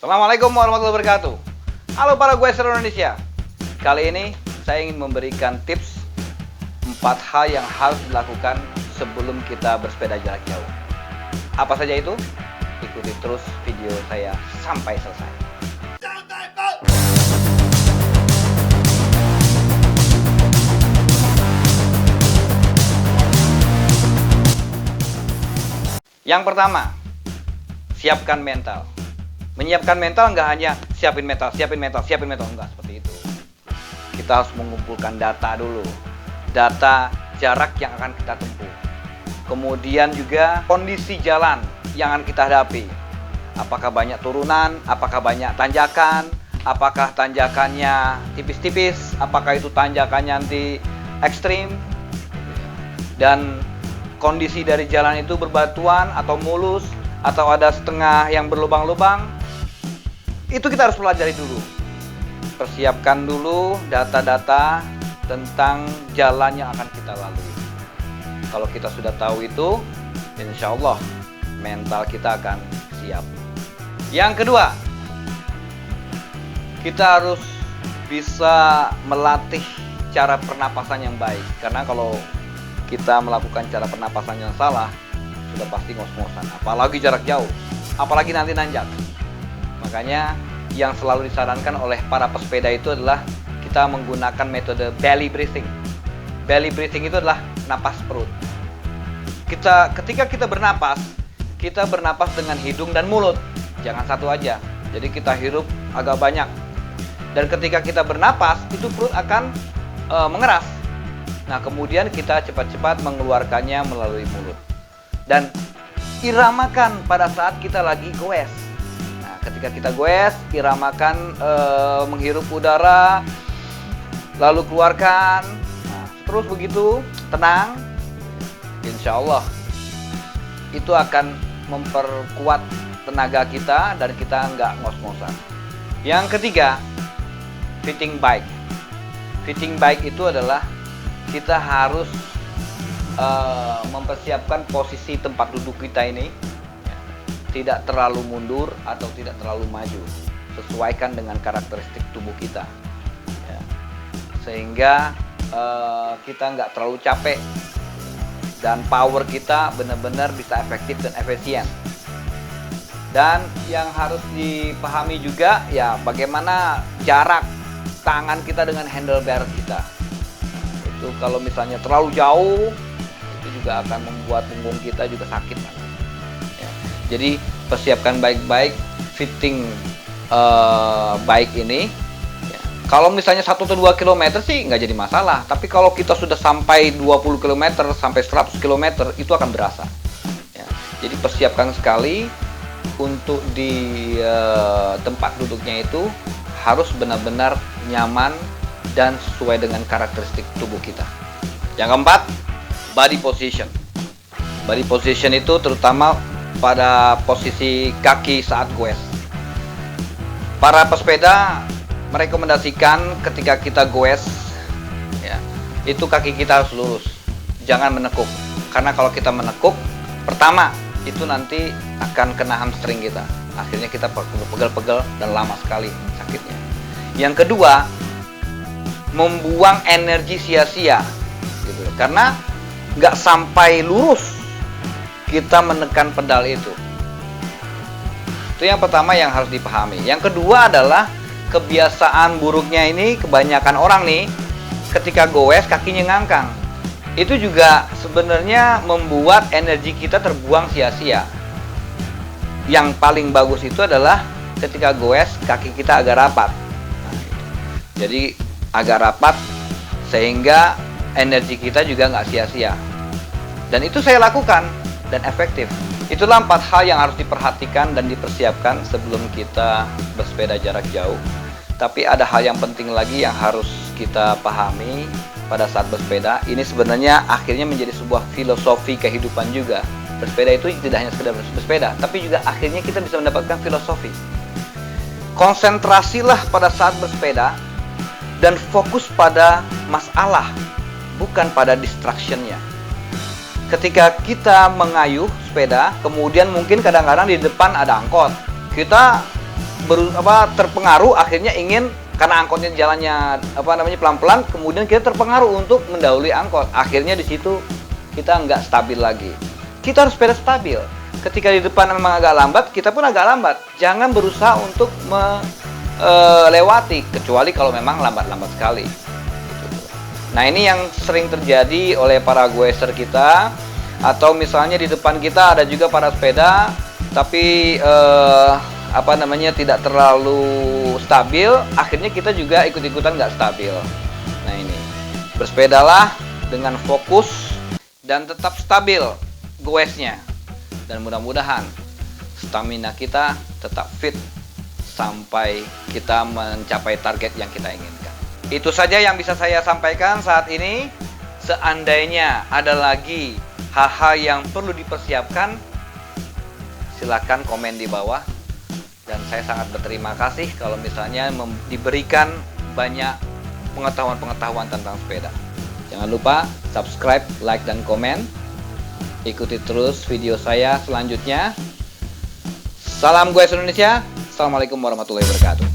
Assalamualaikum warahmatullahi wabarakatuh. Halo para gue seluruh Indonesia. Kali ini saya ingin memberikan tips 4 hal yang harus dilakukan sebelum kita bersepeda jarak jauh. Apa saja itu? Ikuti terus video saya sampai selesai. Yang pertama, siapkan mental. Menyiapkan mental nggak hanya siapin mental, enggak seperti itu. Kita harus mengumpulkan data dulu. Data jarak yang akan kita tempuh. Kemudian juga kondisi jalan yang akan kita hadapi. Apakah banyak turunan, apakah banyak tanjakan, apakah tanjakannya tipis-tipis, apakah itu tanjakannya nanti ekstrim. Dan kondisi dari jalan itu berbatuan atau mulus, atau ada setengah yang berlubang-lubang. Itu kita harus pelajari dulu. Persiapkan dulu data-data tentang jalan yang akan kita lalui. Kalau kita sudah tahu itu, insya Allah mental kita akan siap. Yang kedua, kita harus bisa melatih cara pernapasan yang baik. Karena kalau kita melakukan cara pernapasan yang salah, sudah pasti ngos-ngosan. Apalagi jarak jauh, apalagi nanti nanjak. Makanya yang selalu disarankan oleh para pesepeda itu adalah kita menggunakan metode belly breathing. Belly breathing itu adalah napas perut. Ketika kita bernapas dengan hidung dan mulut. Jangan satu aja. Jadi kita hirup agak banyak. Dan ketika kita bernapas, itu perut akan mengeras. Nah, kemudian kita cepat-cepat mengeluarkannya melalui mulut. Dan iramakan pada saat kita lagi goes. Nah, ketika kita goes, iramakan menghirup udara, lalu keluarkan. Nah, terus begitu, tenang. Insya Allah itu akan memperkuat tenaga kita dan kita nggak ngos-ngosan. Yang ketiga, fitting bike. Fitting bike itu adalah kita harus mempersiapkan posisi tempat duduk kita ini tidak terlalu mundur atau tidak terlalu maju, sesuaikan dengan karakteristik tubuh kita ya. Sehingga kita nggak terlalu capek dan power kita benar-benar bisa efektif dan efisien. Dan yang harus dipahami juga ya bagaimana jarak tangan kita dengan handlebar kita. Itu kalau misalnya terlalu jauh, itu juga akan membuat punggung kita juga sakit ya. Jadi persiapkan baik-baik fitting bike ini ya. Kalau misalnya 1 atau 2 km sih nggak jadi masalah. Tapi kalau kita sudah sampai 20 km sampai 100 km itu akan berasa ya. Jadi persiapkan sekali untuk di tempat duduknya itu harus benar-benar nyaman dan sesuai dengan karakteristik tubuh kita. Yang keempat, body position. Body position itu terutama pada posisi kaki saat goes. Para pesepeda merekomendasikan ketika kita goes ya, itu kaki kita harus lurus. Jangan menekuk. Karena kalau kita menekuk, pertama itu nanti akan kena hamstring kita. Akhirnya kita pegel-pegel dan lama sekali sakitnya. Yang kedua, membuang energi sia-sia gitu. Karena nggak sampai lurus kita menekan pedal itu. Itu yang pertama yang harus dipahami. Yang kedua adalah kebiasaan buruknya ini kebanyakan orang nih ketika goes kakinya ngangkang. Itu juga sebenarnya membuat energi kita terbuang sia-sia. Yang paling bagus itu adalah ketika goes kaki kita agak rapat. Jadi agak rapat sehingga energi kita juga nggak sia-sia. Dan itu saya lakukan dan efektif. Itulah 4 hal yang harus diperhatikan dan dipersiapkan sebelum kita bersepeda jarak jauh. Tapi ada hal yang penting lagi yang harus kita pahami pada saat bersepeda. Ini sebenarnya akhirnya menjadi sebuah filosofi kehidupan juga. Bersepeda itu tidak hanya sekedar bersepeda, tapi juga akhirnya kita bisa mendapatkan filosofi. Konsentrasilah pada saat bersepeda dan fokus pada masalah, bukan pada distractionnya. Ketika kita mengayuh sepeda, kemudian mungkin kadang-kadang di depan ada angkot, kita terpengaruh, akhirnya ingin, karena angkotnya jalannya pelan-pelan, kemudian kita terpengaruh untuk mendahului angkot. Akhirnya di situ kita nggak stabil lagi. Kita harus sepeda stabil. Ketika di depan memang agak lambat, kita pun agak lambat. Jangan berusaha untuk melewati, kecuali kalau memang lambat-lambat sekali. Nah, ini yang sering terjadi oleh para goeser kita. Atau misalnya di depan kita ada juga para sepeda, tapi tidak terlalu stabil, akhirnya kita juga ikut-ikutan nggak stabil. Nah, ini bersepedalah dengan fokus dan tetap stabil goesnya, dan mudah-mudahan stamina kita tetap fit sampai kita mencapai target yang kita inginkan. Itu saja yang bisa saya sampaikan saat ini. Seandainya ada lagi hal-hal yang perlu dipersiapkan, silakan komen di bawah. Dan saya sangat berterima kasih kalau misalnya diberikan banyak pengetahuan-pengetahuan tentang sepeda. Jangan lupa subscribe, like, dan komen. Ikuti terus video saya selanjutnya. Salam Goes Indonesia. Assalamualaikum warahmatullahi wabarakatuh.